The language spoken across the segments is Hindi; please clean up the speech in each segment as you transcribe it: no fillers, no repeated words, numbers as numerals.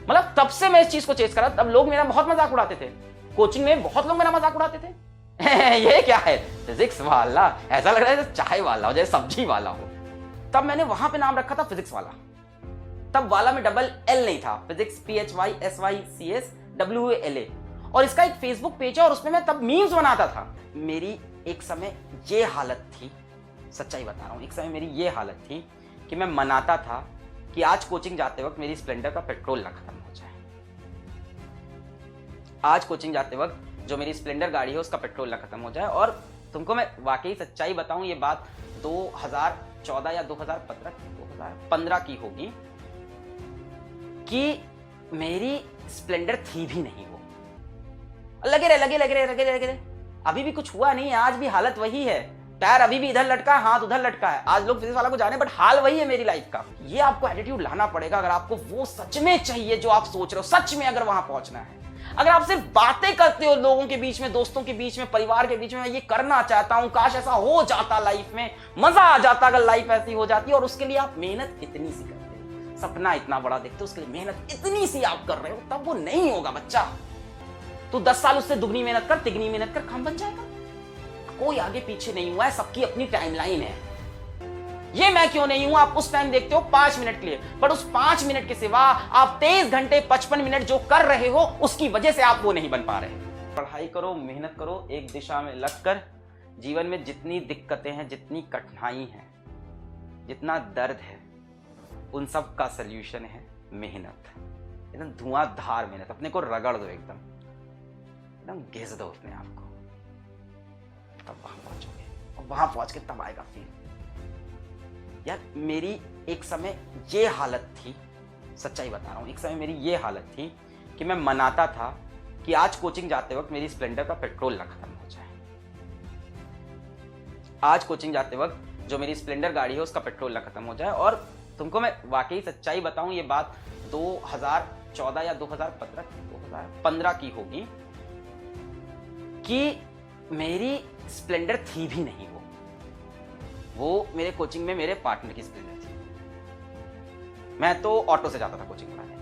मतलब तब से मैं इस चीज को चेस करा, तब लोग मेरा बहुत मजाक उड़ाते थे, कोचिंग में बहुत लोग मेरा मजाक उड़ाते थे। ये क्या है, फिजिक्स वाला, ऐसा लग रहा है चाय वाला हो, जैसे सब्जी वाला हो। तब मैंने वहां पे नाम रखा था फिजिक्स वाला। तब वाला में डबल एल नहीं था, फिजिक्स PHYSYCSWALA। और इसका एक फेसबुक पेज है और उसमें मैं तब मीम्स बनाता था। मेरी एक समय ये हालत थी, सच्चाई बता रहा हूं, एक समय मेरी ये हालत थी कि मैं मनाता था कि आज कोचिंग जाते वक्त मेरी स्प्लेंडर का पेट्रोल ना खत्म हो जाए। आज कोचिंग जाते वक्त जो मेरी स्प्लेंडर गाड़ी है उसका पेट्रोल ना खत्म हो जाए। और तुमको मैं वाकई सच्चाई बताऊं, ये बात 2014 या 2015 की होगी कि मेरी स्प्लेंडर थी भी नहीं वो। लगे रहे, अभी भी कुछ हुआ नहीं है, आज भी हालत वही है, पैर अभी भी इधर लटका है, हाथ उधर लटका है। आज लोग फिजिक्स वाला को जाने, बट हाल वही है मेरी लाइफ का। ये आपको एटीट्यूड लाना पड़ेगा अगर आपको वो सच में चाहिए जो आप सोच रहे हो, सच में अगर वहां पहुंचना है। अगर आप सिर्फ बातें करते हो लोगों के बीच में, दोस्तों के बीच में, परिवार के बीच में, मैं ये करना चाहता हूं, काश ऐसा हो जाता लाइफ में, मजा आ जाता अगर लाइफ ऐसी हो जाती, और उसके लिए आप मेहनत इतनी सी करते हो, सपना इतना बड़ा देखते हो, उसके लिए मेहनत इतनी सी आप कर रहे हो, तब वो नहीं होगा बच्चा। तू 10 साल उससे दुगनी मेहनत कर, तिगनी मेहनत कर, काम बन जाएगा। कोई आगे पीछे नहीं हुआ है, सबकी अपनी टाइमलाइन है। ये मैं क्यों नहीं हूं, आप उस टाइम देखते हो 5 मिनट के लिए, पर उस 5 मिनट के सिवा आप 23 घंटे 55 मिनट जो कर रहे हो, उसकी वजह से आप वो नहीं बन पा रहे। पढ़ाई करो, मेहनत करो, एक दिशा में लगकर। जीवन में जितनी दिक्कतें हैं, जितनी कठिनाई है, जितना दर्द है, उन सब का सल्यूशन है मेहनत। एकदम धुआंधार मेहनत, अपने को रगड़ दो, एकदम घिस दो अपने आप को, तब वहां पहुंचोगे। और वहां पहुंच के तब आएगा फील। यार मेरी एक समय ये हालत थी, सच्चाई बता रहा हूं, एक समय मेरी ये हालत थी कि मैं मनाता था कि आज कोचिंग जाते वक्त मेरी स्प्लेंडर का पेट्रोल ना खत्म हो जाए। आज कोचिंग जाते वक्त जो मेरी स्प्लेंडर गाड़ी है उसका पेट्रोल ना खत्म हो जाए। और तुमको मैं वाकई सच्चाई बताऊं, ये बात 2014 या 2015 की होगी कि मेरी स्प्लेंडर थी भी नहीं वो मेरे कोचिंग में मेरे पार्टनर की स्प्लेंडर थी। मैं तो ऑटो से जाता था कोचिंग पढ़ाने,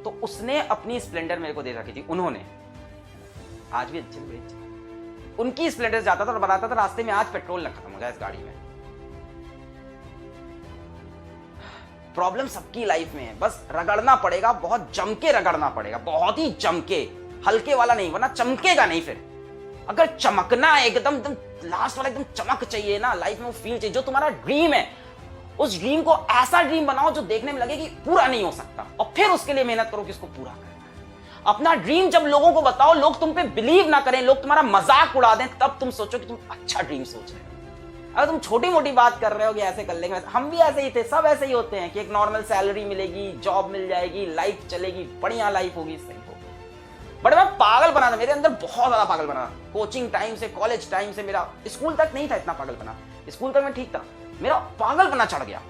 तो उसने अपनी स्प्लेंडर मेरे को दे रखी थी। उन्होंने आज भी अच्छे उनकी स्प्लेंडर से जाता था और बताता था रास्ते में आज पेट्रोल ना खत्म हो जाए इस गाड़ी में। प्रॉब्लम सबकी लाइफ में है, बस रगड़ना पड़ेगा, बहुत जम के रगड़ना पड़ेगा, बहुत ही जम के, हल्के वाला नहीं, वरना चमकेगा नहीं। फिर अगर चमकना है एकदम लास्ट वाला, एकदम चमक चाहिए ना लाइफ में, वो फील चाहिए, जो तुम्हारा ड्रीम है, उस ड्रीम को ऐसा ड्रीम बनाओ जो देखने में लगे कि पूरा नहीं हो सकता, और फिर उसके लिए मेहनत करो कि इसको पूरा करना है। अपना ड्रीम जब लोगों को बताओ, लोग तुम पे बिलीव ना करें, लोग तुम्हारा मजाक उड़ा दें, तब तुम सोचो कि तुम अच्छा ड्रीम सोच रहे हो। अगर तुम छोटी मोटी बात कर रहे हो कि ऐसे कर लेंगे, हम भी ऐसे ही थे, सब ऐसे ही होते हैं कि एक नॉर्मल सैलरी मिलेगी, जॉब मिल जाएगी, लाइफ चलेगी, बढ़िया लाइफ होगी, सही होगी। बट मैं पागल बना था, मेरे अंदर बहुत ज्यादा पागल बना। कोचिंग टाइम से, कॉलेज टाइम से, मेरा स्कूल तक नहीं था इतना पागल बना, स्कूल तक मैं ठीक था, मेरा पागल बना चढ़ गया।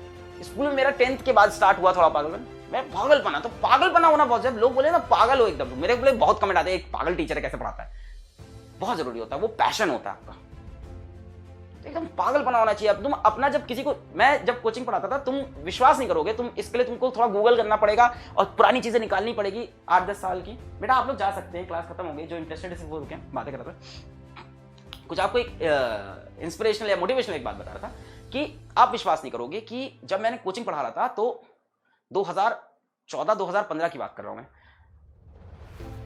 स्कूल में मेरा 10th के बाद स्टार्ट हुआ थोड़ा पागलपन, मैं पागल बना। तो पागल बना होना बहुत, जब लोग बोले ना पागल हो एकदम, मेरे बोले बहुत कमेंट आते हैं, एक पागल टीचर कैसे पढ़ाता है। बहुत जरूरी होता है, वो पैशन होता है आपका, एकदम पागल बना होना चाहिए। अब तुम अपना, जब किसी को, मैं जब कोचिंग पढ़ाता था, तुम विश्वास नहीं करोगे, तुम इसके लिए तुमको थोड़ा गूगल करना पड़ेगा और पुरानी चीजें निकालनी पड़ेगी 8-10 साल की। बेटा आप लोग जा सकते हैं, क्लास खत्म हो गई, जो इंटरेस्टेड है वो रुके, बातें कर रहा था। कुछ आपको एक इंस्पिरेशनल या मोटिवेशनल एक बात बता रहा था कि आप विश्वास नहीं करोगे कि जब मैंने कोचिंग पढ़ा रहा था, तो 2014-2015 की बात कर रहा हूं मैं,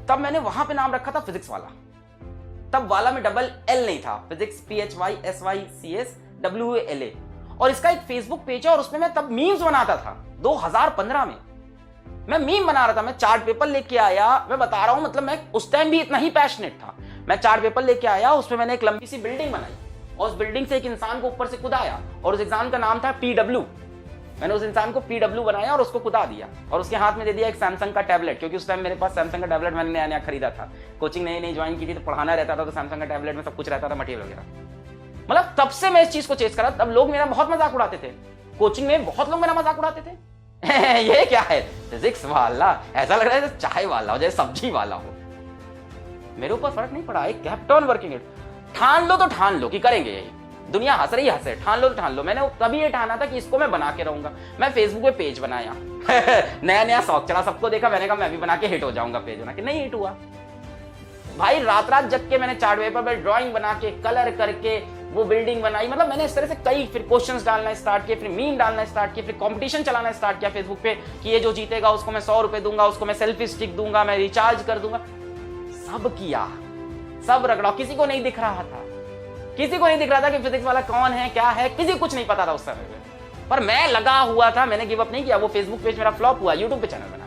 तब मैंने वहां पे नाम रखा था फिजिक्स वाला। तब वाला में डबल एल नहीं था, फिजिक्स PHYSYCSWALA। और इसका एक फेसबुक पेज है और उसमें मैं तब मीम्स बनाता था। 2015 में मैं मीम बना रहा था, मैं चार्ट पेपर लेके आया, मैं बता रहा हूं, मतलब मैं उस टाइम भी इतना ही पैशनेट था। मैं चार्ट पेपर लेके आया, उसमें मैंने एक लंबी सी बिल्डिंग बनाई और उस बिल्डिंग से एक इंसान को ऊपर से कूदाया, और उस इंसान का नाम था PW। मैंने उस इंसान को PW बनाया और उसको कुदा दिया, और उसके हाथ में दे दिया एक सैमसंग का टैबलेट, क्योंकि उस टाइम मेरे पास सैमसंग का टैबलेट मैंने नया नया खरीदा था। कोचिंग नई ज्वाइन की थी, तो पढ़ाना रहता था, तो सैमसंग का टैबलेट में सब कुछ रहता था, मटेरियल वगैरह। मतलब तब से मैं इस चीज को चेस करा, तब लोग मेरा बहुत मजाक उड़ाते थे, कोचिंग में बहुत लोग मेरा मजाक उड़ाते थे। ये क्या है, फिजिक्स वाला, ऐसा लग रहा है चाय वाला हो, जैसे सब्जी वाला हो। मेरे ऊपर फर्क नहीं पड़ा, I kept on working it. ठान लो तो ठान लो कि करेंगे यही, दुनिया हंस रही हंसे, ठान लो तो ठान लो। मैंने तभी ये ठाना था कि इसको मैं बना के रहूंगा। मैं फेसबुक पे पेज बनाया नया नया शौक चढ़ा, सबको देखा, मैंने कहा मैं भी बना के हिट हो जाऊंगा पेज बना के। नहीं हिट हुआ भाई, रात रात जग के मैंने चार्ट पेपर पर ड्राइंग बना के कलर करके वो बिल्डिंग बनाई। मतलब मैंने इस तरह से कई, फिर क्वेश्चंस डालना स्टार्ट किए, फिर मीम डालना स्टार्ट किए, फिर कंपटीशन चलाना स्टार्ट किया फेसबुक पे कि ये जो जीतेगा उसको मैं 100 रुपए दूंगा, उसको मैं सेल्फी स्टिक दूंगा, मैं रिचार्ज कर दूंगा। सब किया, सब रगड़ा, किसी को नहीं दिख रहा था, किसी को नहीं दिख रहा था कि फिजिक्स वाला कौन है क्या है, किसी को कुछ नहीं पता था उस समय में। पर मैं लगा हुआ था, मैंने गिव अप नहीं किया। वो फेसबुक पेज मेरा फ्लॉप हुआ, यूट्यूब पे चैनल बनाया,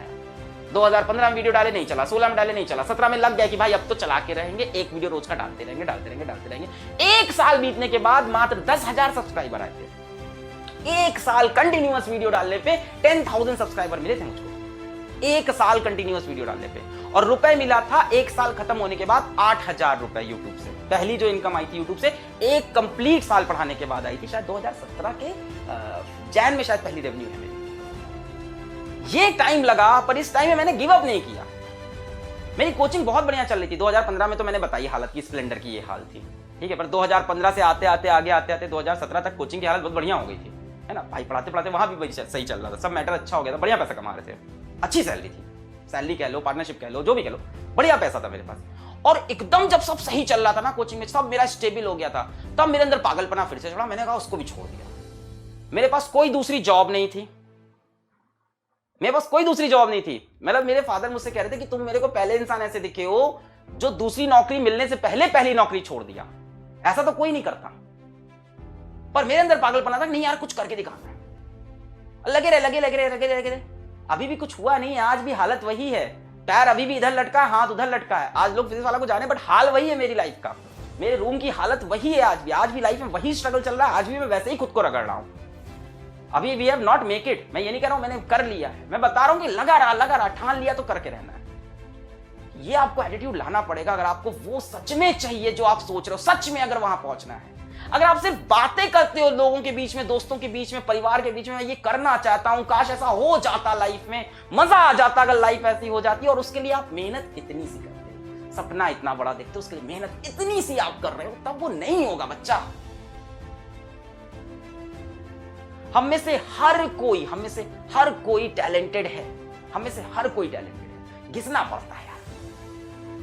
2015 में वीडियो डाले नहीं चला, 16 में डाले नहीं चला, 17 में लग गया कि भाई अब तो चला के रहेंगे, एक वीडियो रोज का डालते रहेंगे। एक साल बीतने के बाद मात्र 10,000 सब्सक्राइबर आए थे। एक साल कंटिन्यूअस वीडियो डालने पे 10,000 सब्सक्राइबर मिले थे मुझको, एक साल कंटिन्यूअस वीडियो डालने पे। और रुपए मिला था एक साल खत्म होने के बाद 8,000 रुपए यूट्यूब से। पहली जो इनकम आई थी यूट्यूब से एक कंप्लीट साल पढ़ाने के बाद आई थी, शायद 2017 के जैन में शायद पहली रेवेन्यू है मेरी। ये टाइम लगा, पर इस टाइम में मैंने गिव अप नहीं किया। मेरी कोचिंग बहुत बढ़िया चल रही थी। 2015 में तो मैंने बताई हालत की, स्प्लेंडर की ये हाल थी, ठीक है। पर 2015 से आते आते 2017 तक कोचिंग की हालत बहुत बढ़िया हो गई थी, है ना भाई। पढ़ाते पढ़ाते वहां भी सही चल रहा था, सब मैटर अच्छा हो गया था, बढ़िया पैसा कमा रहे थे, अच्छी सैलरी थी, सैलरी कह लो, पार्टनरशिप कह लो, जो भी कह लो, बढ़िया पैसा था मेरे पास। और एकदम जब सब सही चल रहा था ना कोचिंग में, सब मेरा स्टेबल हो गया था, तब मेरे अंदर पागलपना फिर से चढ़ा। मैंने कहा उसको भी छोड़ दिया। मेरे पास कोई दूसरी जॉब नहीं थी, मतलब मेरे फादर मुझसे कह रहे थे कि तुम मेरे को पहले इंसान ऐसे दिखे हो जो दूसरी नौकरी मिलने से पहले पहली नौकरी छोड़ दिया, ऐसा तो कोई नहीं करता। पर मेरे अंदर पागलपना था, नहीं यार कुछ करके दिखाना है। लगे रहे, अभी भी कुछ हुआ नहीं है, आज भी हालत वही है, पैर अभी भी इधर लटका है, हाथ उधर लटका है। आज लोग फिजिक्स वाला को जाने, बट हाल वही है मेरी लाइफ का, मेरे रूम की हालत वही है आज भी लाइफ में वही स्ट्रगल चल रहा है। आज भी मैं वैसे ही खुद को रगड़ रहा हूं। अभी we have not make it, मैं ये नहीं कह रहा हूं मैंने कर लिया है, मैं बता रहा हूं कि लगा रहा, ठान लिया तो करके रहना है। ये आपको एटीट्यूड लाना पड़ेगा अगर आपको वो सच में चाहिए जो आप सोच रहे हो, सच में अगर वहां पहुंचना है। अगर आप सिर्फ बातें करते हो लोगों के बीच में, दोस्तों के बीच में, परिवार के बीच में, ये करना चाहता हूं, काश ऐसा हो जाता लाइफ में, मजा आ जाता अगर लाइफ ऐसी हो जाती, और उसके लिए आप मेहनत इतनी सी करते हो, सपना इतना बड़ा देखते हो, उसके लिए मेहनत इतनी सी आप कर रहे हो, तब वो नहीं होगा बच्चा। हम में से हर कोई टैलेंटेड है, घिसना पड़ता है यार,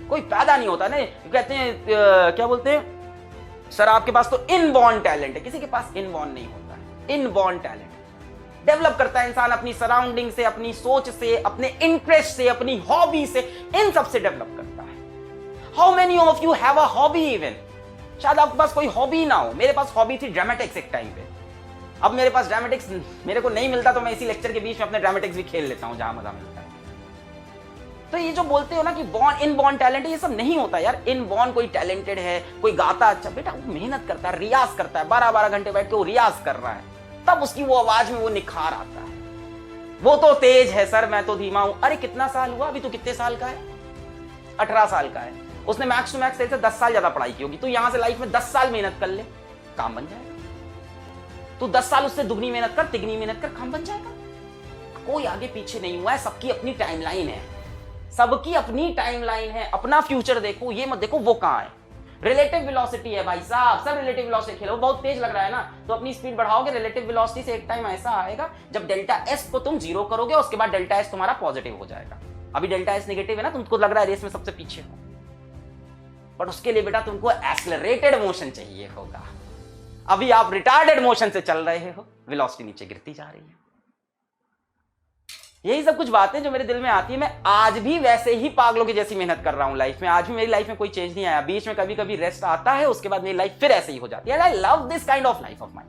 कोई पैदा नहीं होता। नहीं कहते हैं क्या बोलते हैं सर आपके पास तो इनबॉर्न टैलेंट है, किसी के पास इनबॉर्न नहीं होता है। इनबॉर्न टैलेंट डेवलप करता है इंसान अपनी सराउंडिंग से, अपनी सोच से, अपने इंटरेस्ट से, अपनी हॉबी से, इन सब से डेवलप करता है। How many of you have a hobby even? शायद आपके पास कोई हॉबी ना हो, मेरे पास हॉबी थी ड्रामेटिक्स एक टाइम पे। अब मेरे पास ड्रामेटिक्स मेरे को नहीं मिलता तो मैं इसी लेक्चर के बीच में अपने ड्रामेटिक्स भी खेल लेता हूं जहां मजा मिलता है। तो ये जो बोलते हो ना कि इनबॉर्न टैलेंट है, ये सब नहीं होता यार। इनबॉर्न कोई टैलेंटेड है, कोई गाता अच्छा, बेटा वो मेहनत करता है, रियाज करता है, 12-12 घंटे बैठ के वो रियाज कर रहा है, तब उसकी वो आवाज में वो निखार आता है। वो तो तेज है सर, मैं तो धीमा हूं। अरे कितना साल हुआ अभी, तू कितने साल का है? 18 साल का है। उसने मैक्स टू मैक्स से 10 साल ज्यादा पढ़ाई की होगी। तू यहां से लाइफ में 10 साल मेहनत कर ले, काम बन जाएगा। तू 10 साल उससे दुगनी मेहनत कर, तिगनी मेहनत कर, काम बन जाएगा। कोई आगे पीछे नहीं हुआ है, सबकी अपनी टाइमलाइन है, सबकी अपनी टाइमलाइन है। अपना फ्यूचर देखो, ये मत देखो वो कहां है। रिलेटिव वेलोसिटी है भाई साहब, सब रिलेटिव वेलोसिटी खेलो। बहुत तेज लग रहा है ना, तो अपनी स्पीड बढ़ाओगे, रिलेटिव वेलोसिटी से एक टाइम ऐसा आएगा जब डेल्टा एस को तुम 0 करोगे, उसके बाद डेल्टा एस तुम्हारा पॉजिटिव हो जाएगा। अभी डेल्टा एस नेगेटिव है ना, तुमको लग रहा है रेस में सबसे पीछे हो, बट उसके लिए बेटा तुमको एक्सेलरेटेड मोशन चाहिए होगा। अभी आप रिटार्डेड मोशन से चल रहे हो, वेलोसिटी नीचे गिरती जा रही है। यही सब कुछ बातें जो मेरे दिल में आती है। मैं आज भी वैसे ही पागलों की जैसी मेहनत कर रहा हूं लाइफ में। आज भी मेरी लाइफ में कोई चेंज नहीं आया। बीच में कभी कभी रेस्ट आता है, उसके बाद मेरी लाइफ फिर ऐसे ही हो जाती है। I love this kind of life of mine.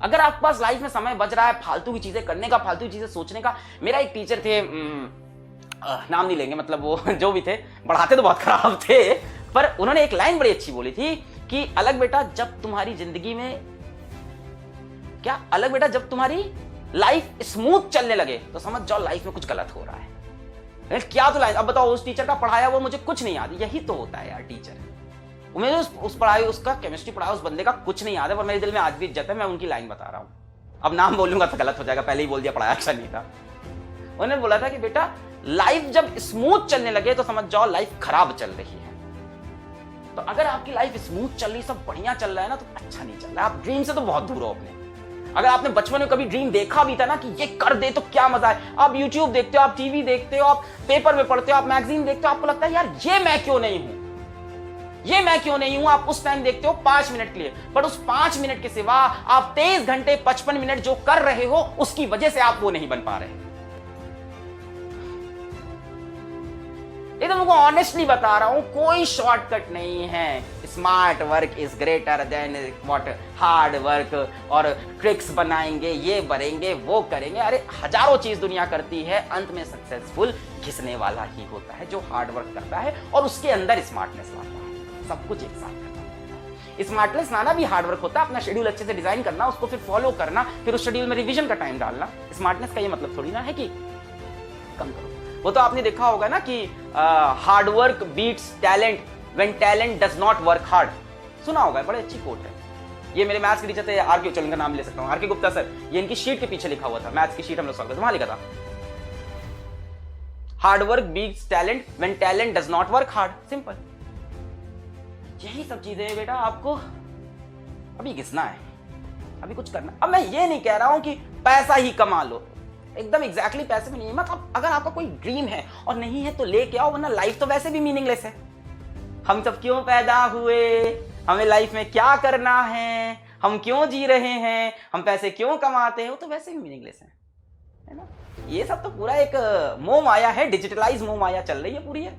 अगर आपके पास लाइफ में समय बच रहा है फालतू की चीजें करने का, फालतू की चीजें सोचने का। मेरा एक टीचर थे, नाम नहीं लेंगे, मतलब वो जो भी थे, पढ़ाते तो बहुत खराब थे, पर उन्होंने एक लाइन बड़ी अच्छी बोली थी कि अलग बेटा जब तुम्हारी जिंदगी में क्या, अलग बेटा जब तुम्हारी लाइफ स्मूथ चलने लगे तो समझ जाओ लाइफ में कुछ गलत हो रहा है। क्या तो लाइन, अब बताओ उस टीचर का पढ़ाया वो मुझे कुछ नहीं याद। यही तो होता है यार टीचर। मुझे उस पढ़ाई, उसका केमिस्ट्री पढ़ाया उस बंदे का कुछ नहीं याद है, पर मेरे दिल में आज भी इज्जत है। मैं उनकी लाइन बता रहा हूं, अब नाम बोलूंगा तो गलत हो जाएगा, पहले ही बोल दिया पढ़ाया अच्छा नहीं था। उन्होंने बोला था कि बेटा लाइफ जब स्मूथ चलने लगे तो समझ जाओ लाइफ खराब चल रही है। तो अगर आपकी लाइफ स्मूथ चल रही, सब बढ़िया चल रहा है ना, तो अच्छा नहीं चल रहा है, आप ड्रीम से तो बहुत दूर हो अपने। अगर आपने बचपन में कभी ड्रीम देखा भी था ना कि ये कर दे तो क्या मजा है, आप यूट्यूब देखते हो, आप टीवी देखते हो, आप पेपर में पढ़ते हो, आप मैगजीन देखते हो, आपको लगता है यार ये मैं क्यों नहीं हूं, ये मैं क्यों नहीं हूं, आप उस टाइम देखते हो 5 मिनट के लिए, बट उस 5 मिनट के सिवा आप 23 घंटे 55 मिनट जो कर रहे हो उसकी वजह से आप वो नहीं बन पा रहे। ये तो मुझको ऑनेस्टली बता रहा हूं, कोई शॉर्टकट नहीं है। Smart work is greater than what hard work, और ट्रिक्स बनाएंगे, ये बनेंगे, वो करेंगे, अरे हजारों चीज दुनिया करती है, अंत में सक्सेसफुल घिसने वाला ही होता है जो हार्ड वर्क करता है और उसके अंदर स्मार्टनेस लाता है। सब कुछ एक साथ करना। स्मार्टनेस लाना भी हार्ड वर्क होता है, अपना शेड्यूल अच्छे से डिजाइन करना, उसको फिर फॉलो करना, फिर उस शेड्यूल में रिवीजन का टाइम डालना। स्मार्टनेस का ये मतलब थोड़ी ना है कि कम करो। वो तो आपने देखा होगा ना कि hard work beats talent when talent does not work hard, सुना होगा, बड़ी अच्छी कोट है। ये मेरे मैथ्स के टीचर थे, आर के, चलो इनका नाम ले सकता हूँ, आर के गुप्ता सर, ये इनकी शीट के पीछे लिखा हुआ था, मैथ्स की शीट हम लोग सॉल्व करते, वहां लिखा था hard work beats talent when talent does not work hard, simple. यही सब चीजें बेटा आपको अभी घिसना है, अभी कुछ करना। अब मैं ये नहीं कह रहा हूं कि पैसा ही कमा लो, एकदम एग्जैक्टली पैसे में नहीं है, मतलब अगर आपका कोई ड्रीम है और नहीं है तो लेके आओ, वरना लाइफ तो वैसे भी मीनिंगलेस है। हम सब क्यों पैदा हुए, हमें लाइफ में क्या करना है, हम क्यों जी रहे हैं, हम पैसे क्यों कमाते हैं, वो तो वैसे भी मीनिंगलेस है ना। ये सब तो पूरा एक मोह माया है, डिजिटलाइज मोह माया चल रही है पूरी है,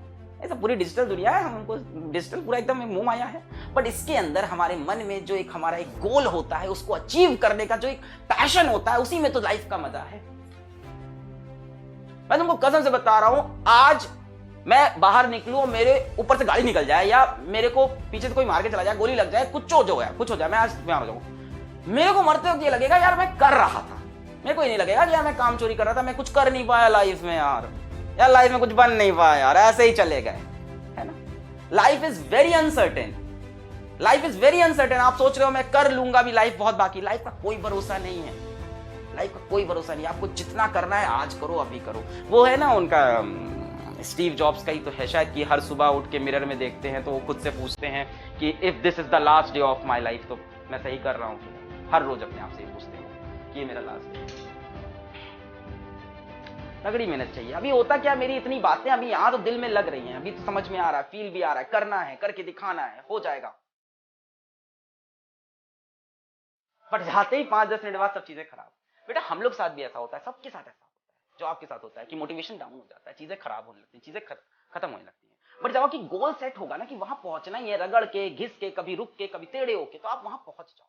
ये सब पूरी डिजिटल दुनिया है, हमको डिजिटल पूरा एकदम मोह माया है। बट इसके अंदर हमारे मन में जो एक हमारा एक गोल होता है, उसको अचीव करने का जो एक पैशन होता है, उसी में तो लाइफ का मजा है। मैं तुमको कसम से बता रहा हूं, आज मैं बाहर निकलूं, मेरे ऊपर से गाड़ी निकल जाए या मेरे को पीछे से कोई मार के चला जाए, गोली लग जाए, कुछ हो जाए, मैं आज बीमार हो जाऊं, मेरे को मरते वक्त ये लगेगा यार मैं कर रहा था, मेरे को ये नहीं लगेगा कि यार मैं काम चोरी कर रहा था, मैं कुछ कर नहीं पाया लाइफ में, यार लाइफ में कुछ बन नहीं पाया, यार ऐसे ही चले गए, है ना। Life is very uncertain, life is very uncertain. आप सोच रहे हो मैं कर लूंगा भी, लाइफ बहुत बाकी, लाइफ का कोई भरोसा नहीं है, लाइफ का कोई भरोसा नहीं। आपको जितना करना है आज करो, अभी करो। वो है ना उनका स्टीव जॉब्स का ही तो है शायद, कि हर सुबह उठ के मिरर में देखते हैं तो वो खुद से पूछते हैं कि if this is the last day of my life, तो मैं सही कर रहा हूँ। हर रोज अपने आप से पूछते हो कि ये मेरा लास्ट डे। तगड़ी मेहनत चाहिए। अभी होता क्या, मेरी इतनी बातें अभी यहाँ तो दिल में लग रही हैं, अभी तो समझ में आ रहा है, फील भी आ रहा है, करना है, करके दिखाना है, हो जाएगा। बट जाते ही 5-10 मिनट बाद सब चीजें खराब। बेटा हम लोग साथ भी ऐसा होता है, सबके साथ ऐसा होता है जो आपके साथ होता है, कि मोटिवेशन डाउन हो जाता है, चीजें खराब होने लगती हैं, चीजें खत्म होने लगती हैं। बट जब आपकी गोल सेट होगा ना कि वहां पहुंचना ही है, रगड़ के, घिस के, कभी रुक के, कभी टेढ़े होके, तो आप वहां पहुंच जाओ।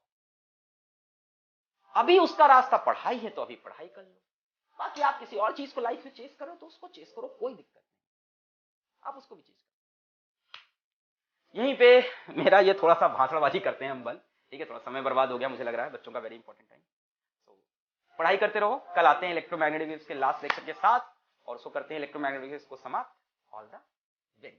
अभी उसका रास्ता पढ़ाई है तो अभी पढ़ाई कर लो, बाकी आप किसी और चीज को लाइफ में चेस करो तो उसको चेस करो, कोई दिक्कत नहीं, आप उसको भी चेस करो। यहीं पे मेरा ये थोड़ा सा भाषणबाजी करते हैं हम बंद, ठीक है, थोड़ा समय बर्बाद हो गया मुझे लग रहा है, बच्चों का वेरी इंपॉर्टेंट टाइम। पढ़ाई करते रहो, कल आते हैं इलेक्ट्रोमैग्नेटिक वेव्स के लास्ट लेक्चर के साथ, और उसको करते हैं इलेक्ट्रोमैग्नेटिक वेव्स को समाप्त। All the very